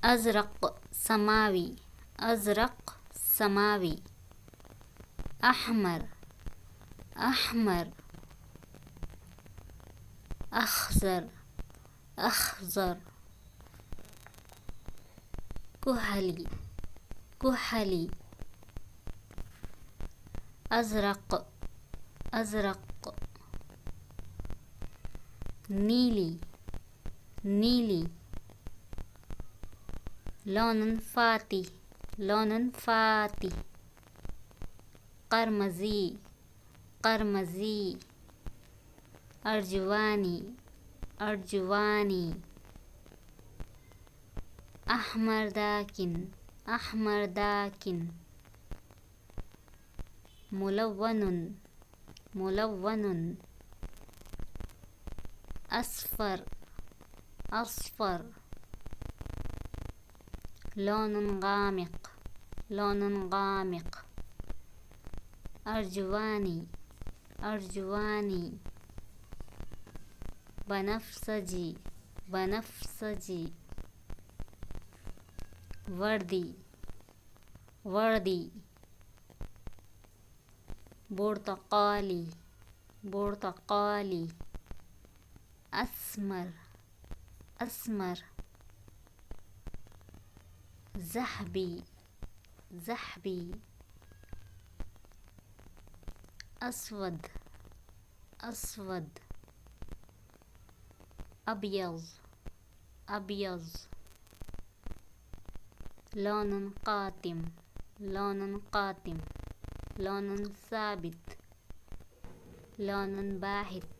أزرق سماوي، أزرق سماوي. أحمر، أحمر. أخضر، أخضر. كحلي، كحلي. أزرق، أزرق. نيلي، نيلي. Loan فاتي، loan فاتي. قرمزي، قرمزي. أرجواني، أرجواني. أحمر داكن، أحمر داكن. ملون، ملون. أصفر، أصفر. لون غامق، لون غامق. أرجواني، أرجواني. بنفسجي، بنفسجي. وردي، وردي. برتقالي، برتقالي. أسمر، أسمر. ذهبي، ذهبي. أسود، أسود. أبيض، أبيض. لون قاتم، لون قاتم. لون ثابت، لون باهت.